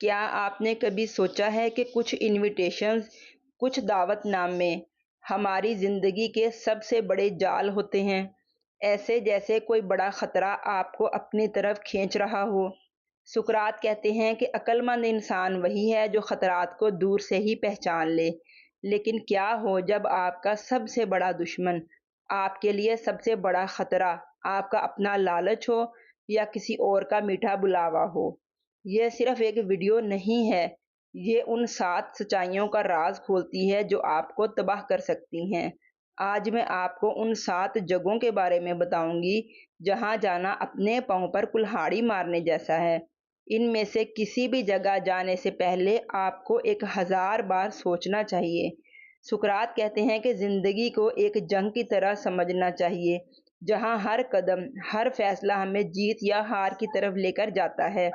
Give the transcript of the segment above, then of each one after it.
کیا آپ نے کبھی سوچا ہے کہ کچھ انویٹیشنز، کچھ دعوت نامے ہماری زندگی کے سب سے بڑے جال ہوتے ہیں؟ ایسے جیسے کوئی بڑا خطرہ آپ کو اپنی طرف کھینچ رہا ہو۔ سقراط کہتے ہیں کہ عقل مند انسان وہی ہے جو خطرات کو دور سے ہی پہچان لے۔ لیکن کیا ہو جب آپ کا سب سے بڑا دشمن، آپ کے لیے سب سے بڑا خطرہ آپ کا اپنا لالچ ہو یا کسی اور کا میٹھا بلاوا ہو؟ یہ صرف ایک ویڈیو نہیں ہے، یہ ان 7 سچائیوں کا راز کھولتی ہے جو آپ کو تباہ کر سکتی ہیں۔ آج میں آپ کو ان 7 جگہوں کے بارے میں بتاؤں گی جہاں جانا اپنے پاؤں پر کلہاڑی مارنے جیسا ہے۔ ان میں سے کسی بھی جگہ جانے سے پہلے آپ کو 1000 بار سوچنا چاہیے۔ سقراط کہتے ہیں کہ زندگی کو ایک جنگ کی طرح سمجھنا چاہیے جہاں ہر قدم، ہر فیصلہ ہمیں جیت یا ہار کی طرف لے کر جاتا ہے۔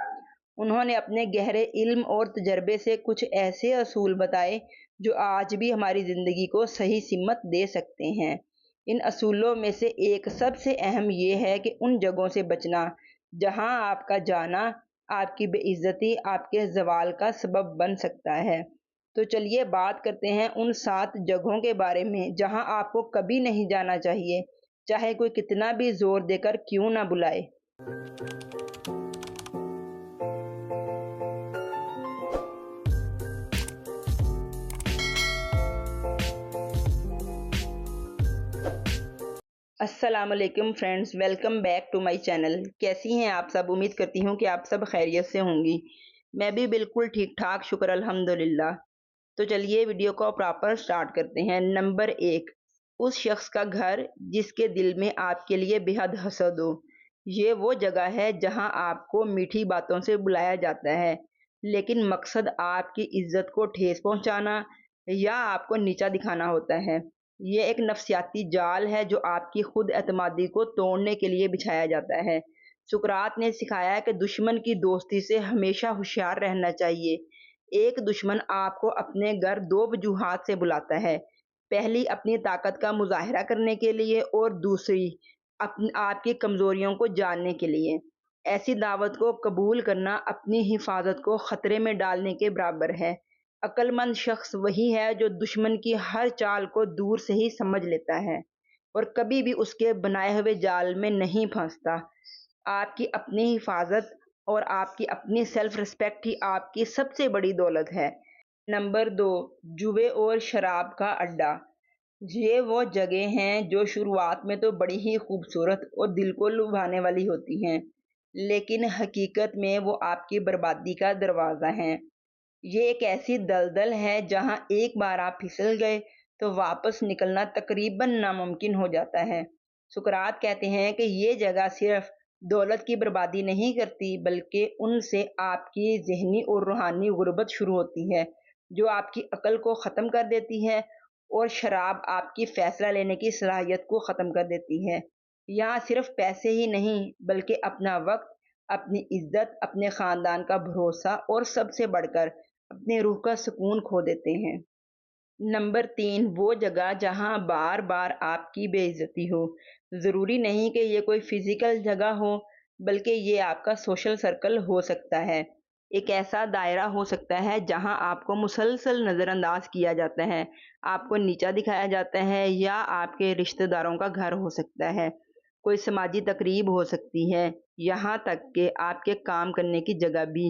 انہوں نے اپنے گہرے علم اور تجربے سے کچھ ایسے اصول بتائے جو آج بھی ہماری زندگی کو صحیح سمت دے سکتے ہیں۔ ان اصولوں میں سے ایک سب سے اہم یہ ہے کہ ان جگہوں سے بچنا جہاں آپ کا جانا آپ کی بے عزتی، آپ کے زوال کا سبب بن سکتا ہے۔ تو چلیے بات کرتے ہیں ان 7 جگہوں کے بارے میں جہاں آپ کو کبھی نہیں جانا چاہیے، چاہے کوئی کتنا بھی زور دے کر کیوں نہ بلائے۔ السلام علیکم friends, welcome back to my channel. کیسی ہیں آپ سب؟ امید کرتی ہوں کہ آپ سب خیریت سے ہوں گی۔ میں بھی بالکل ٹھیک ٹھاک، شکر الحمدللہ۔ تو چلیے ویڈیو کو پراپر سٹارٹ کرتے ہیں۔ نمبر 1، اس شخص کا گھر جس کے دل میں آپ کے لیے بے حد حسد ہو۔ یہ وہ جگہ ہے جہاں آپ کو میٹھی باتوں سے بلایا جاتا ہے، لیکن مقصد آپ کی عزت کو ٹھیس پہنچانا یا آپ کو نیچا دکھانا ہوتا ہے۔ یہ ایک نفسیاتی جال ہے جو آپ کی خود اعتمادی کو توڑنے کے لیے بچھایا جاتا ہے۔ سقراط نے سکھایا کہ دشمن کی دوستی سے ہمیشہ ہوشیار رہنا چاہیے۔ ایک دشمن آپ کو اپنے گھر 2 وجوہات سے بلاتا ہے۔ پہلی اپنی طاقت کا مظاہرہ کرنے کے لیے اور دوسری آپ کی کمزوریوں کو جاننے کے لیے۔ ایسی دعوت کو قبول کرنا اپنی حفاظت کو خطرے میں ڈالنے کے برابر ہے۔ عقل مند شخص وہی ہے جو دشمن کی ہر چال کو دور سے ہی سمجھ لیتا ہے اور کبھی بھی اس کے بنائے ہوئے جال میں نہیں پھنستا۔ آپ کی اپنی حفاظت اور آپ کی اپنی سیلف ریسپیکٹ ہی آپ کی سب سے بڑی دولت ہے۔ نمبر 2، جوئے اور شراب کا اڈا۔ یہ وہ جگہ ہیں جو شروعات میں تو بڑی ہی خوبصورت اور دل کو لبھانے والی ہوتی ہیں، لیکن حقیقت میں وہ آپ کی بربادی کا دروازہ ہیں۔ یہ ایک ایسی دلدل ہے جہاں ایک بار آپ پھسل گئے تو واپس نکلنا تقریباً ناممکن ہو جاتا ہے۔ سقراط کہتے ہیں کہ یہ جگہ صرف دولت کی بربادی نہیں کرتی بلکہ ان سے آپ کی ذہنی اور روحانی غربت شروع ہوتی ہے جو آپ کی عقل کو ختم کر دیتی ہے، اور شراب آپ کی فیصلہ لینے کی صلاحیت کو ختم کر دیتی ہے۔ یہاں صرف پیسے ہی نہیں بلکہ اپنا وقت، اپنی عزت، اپنے خاندان کا بھروسہ اور سب سے بڑھ کر اپنے روح کا سکون کھو دیتے ہیں۔ نمبر 3، وہ جگہ جہاں بار بار آپ کی بے عزتی ہو۔ ضروری نہیں کہ یہ کوئی فزیکل جگہ ہو بلکہ یہ آپ کا سوشل سرکل ہو سکتا ہے۔ ایک ایسا دائرہ ہو سکتا ہے جہاں آپ کو مسلسل نظر انداز کیا جاتا ہے، آپ کو نیچا دکھایا جاتا ہے، یا آپ کے رشتہ داروں کا گھر ہو سکتا ہے۔ کوئی سماجی تقریب ہو سکتی ہے، یہاں تک کہ آپ کے کام کرنے کی جگہ بھی۔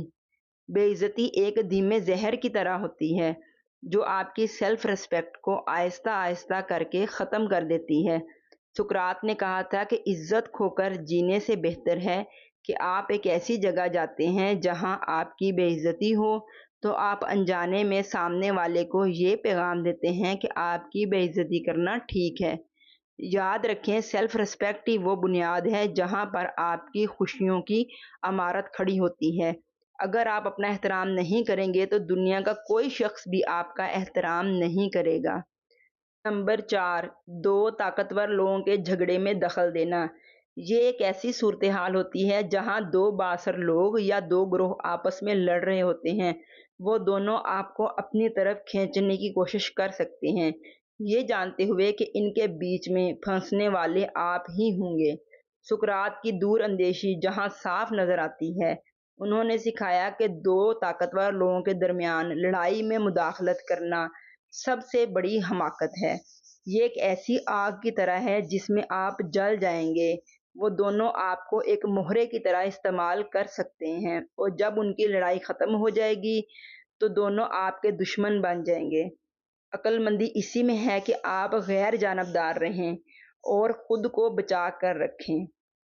بے عزتی ایک دھیمے زہر کی طرح ہوتی ہے جو آپ کی سیلف ریسپیکٹ کو آہستہ آہستہ کر کے ختم کر دیتی ہے۔ سقراط نے کہا تھا کہ عزت کھو کر جینے سے بہتر ہے کہ آپ ایک ایسی جگہ جاتے ہیں جہاں آپ کی بے عزتی ہو تو آپ انجانے میں سامنے والے کو یہ پیغام دیتے ہیں کہ آپ کی بے عزتی کرنا ٹھیک ہے۔ یاد رکھیں، سیلف ریسپیکٹ ہی وہ بنیاد ہے جہاں پر آپ کی خوشیوں کی عمارت کھڑی ہوتی ہے۔ اگر آپ اپنا احترام نہیں کریں گے تو دنیا کا کوئی شخص بھی آپ کا احترام نہیں کرے گا۔ نمبر 4، 2 طاقتور لوگوں کے جھگڑے میں دخل دینا۔ یہ ایک ایسی صورتحال ہوتی ہے جہاں 2 بااثر لوگ یا 2 گروہ آپس میں لڑ رہے ہوتے ہیں۔ وہ دونوں آپ کو اپنی طرف کھینچنے کی کوشش کر سکتے ہیں، یہ جانتے ہوئے کہ ان کے بیچ میں پھنسنے والے آپ ہی ہوں گے۔ سقراط کی دور اندیشی جہاں صاف نظر آتی ہے انہوں نے سکھایا کہ دو طاقتور لوگوں کے درمیان لڑائی میں مداخلت کرنا سب سے بڑی حماقت ہے۔ یہ ایک ایسی آگ کی طرح ہے جس میں آپ جل جائیں گے۔ وہ دونوں آپ کو ایک مہرے کی طرح استعمال کر سکتے ہیں اور جب ان کی لڑائی ختم ہو جائے گی تو دونوں آپ کے دشمن بن جائیں گے۔ عقل مندی اسی میں ہے کہ آپ غیر جانبدار رہیں اور خود کو بچا کر رکھیں۔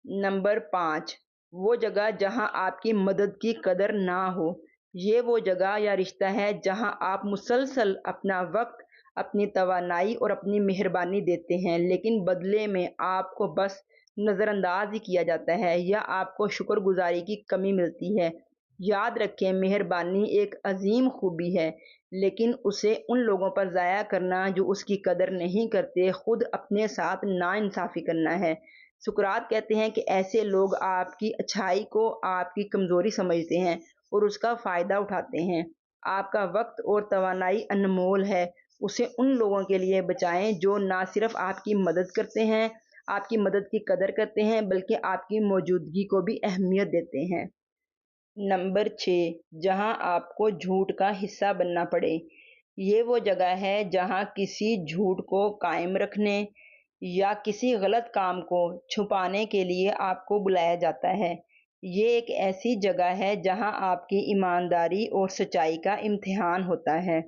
نمبر 5، وہ جگہ جہاں آپ کی مدد کی قدر نہ ہو۔ یہ وہ جگہ یا رشتہ ہے جہاں آپ مسلسل اپنا وقت، اپنی توانائی اور اپنی مہربانی دیتے ہیں، لیکن بدلے میں آپ کو بس نظر انداز ہی کیا جاتا ہے یا آپ کو شکر گزاری کی کمی ملتی ہے۔ یاد رکھیں، مہربانی ایک عظیم خوبی ہے، لیکن اسے ان لوگوں پر ضائع کرنا جو اس کی قدر نہیں کرتے خود اپنے ساتھ ناانصافی کرنا ہے۔ سقراط کہتے ہیں کہ ایسے لوگ آپ کی اچھائی کو آپ کی کمزوری سمجھتے ہیں اور اس کا فائدہ اٹھاتے ہیں۔ آپ کا وقت اور توانائی انمول ہے، اسے ان لوگوں کے لیے بچائیں جو نہ صرف آپ کی مدد کرتے ہیں، آپ کی مدد کی قدر کرتے ہیں، بلکہ آپ کی موجودگی کو بھی اہمیت دیتے ہیں۔ نمبر 6، جہاں آپ کو جھوٹ کا حصہ بننا پڑے۔ یہ وہ جگہ ہے جہاں کسی جھوٹ کو قائم رکھنے یا کسی غلط کام کو چھپانے کے لیے آپ کو بلایا جاتا ہے۔ یہ ایک ایسی جگہ ہے جہاں آپ کی ایمانداری اور سچائی کا امتحان ہوتا ہے۔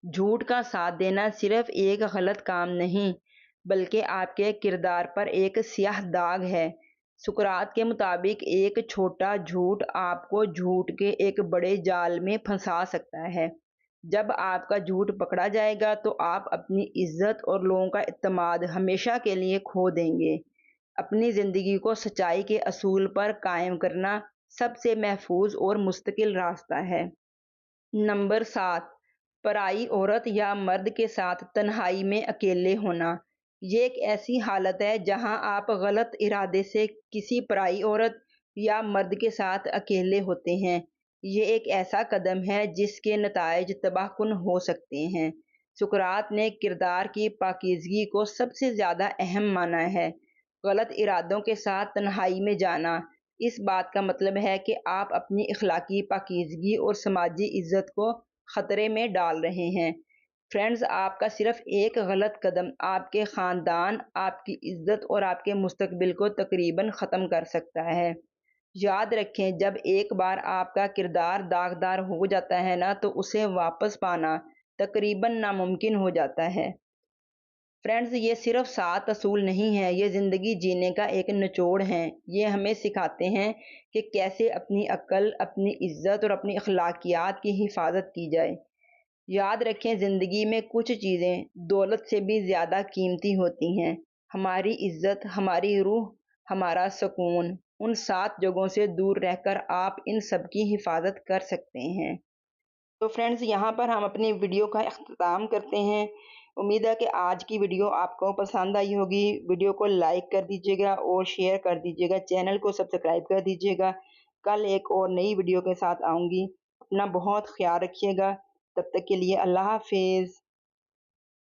جھوٹ کا ساتھ دینا صرف ایک غلط کام نہیں، بلکہ آپ کے کردار پر ایک سیاہ داغ ہے۔ سقراط کے مطابق ایک چھوٹا جھوٹ آپ کو جھوٹ کے ایک بڑے جال میں پھنسا سکتا ہے۔ جب آپ کا جھوٹ پکڑا جائے گا تو آپ اپنی عزت اور لوگوں کا اعتماد ہمیشہ کے لیے کھو دیں گے۔ اپنی زندگی کو سچائی کے اصول پر قائم کرنا سب سے محفوظ اور مستقل راستہ ہے۔ نمبر 7، پرائی عورت یا مرد کے ساتھ تنہائی میں اکیلے ہونا۔ یہ ایک ایسی حالت ہے جہاں آپ غلط ارادے سے کسی پرائی عورت یا مرد کے ساتھ اکیلے ہوتے ہیں۔ یہ ایک ایسا قدم ہے جس کے نتائج تباہ کن ہو سکتے ہیں۔ سقراط نے کردار کی پاکیزگی کو سب سے زیادہ اہم مانا ہے۔ غلط ارادوں کے ساتھ تنہائی میں جانا اس بات کا مطلب ہے کہ آپ اپنی اخلاقی پاکیزگی اور سماجی عزت کو خطرے میں ڈال رہے ہیں۔ فرینڈز، آپ کا صرف ایک غلط قدم آپ کے خاندان، آپ کی عزت اور آپ کے مستقبل کو تقریباً ختم کر سکتا ہے۔ یاد رکھیں، جب ایک بار آپ کا کردار داغدار ہو جاتا ہے نا تو اسے واپس پانا تقریباً ناممکن ہو جاتا ہے۔ فرینڈز، یہ صرف 7 اصول نہیں ہیں، یہ زندگی جینے کا ایک نچوڑ ہیں۔ یہ ہمیں سکھاتے ہیں کہ کیسے اپنی عقل، اپنی عزت اور اپنی اخلاقیات کی حفاظت کی جائے۔ یاد رکھیں، زندگی میں کچھ چیزیں دولت سے بھی زیادہ قیمتی ہوتی ہیں۔ ہماری عزت، ہماری روح، ہمارا سکون، ان 7 جگہوں سے دور رہ کر آپ ان سب کی حفاظت کر سکتے ہیں۔ تو فرینڈز، یہاں پر ہم اپنی ویڈیو کا اختتام کرتے ہیں۔ امید ہے کہ آج کی ویڈیو آپ کو پسند آئی ہوگی۔ ویڈیو کو لائک کر دیجیے گا اور شیئر کر دیجیے گا، چینل کو سبسکرائب کر دیجیے گا۔ کل ایک اور نئی ویڈیو کے ساتھ آؤں گی۔ اپنا بہت خیال رکھیے گا۔ تب تک کے لیے اللہ حافظ۔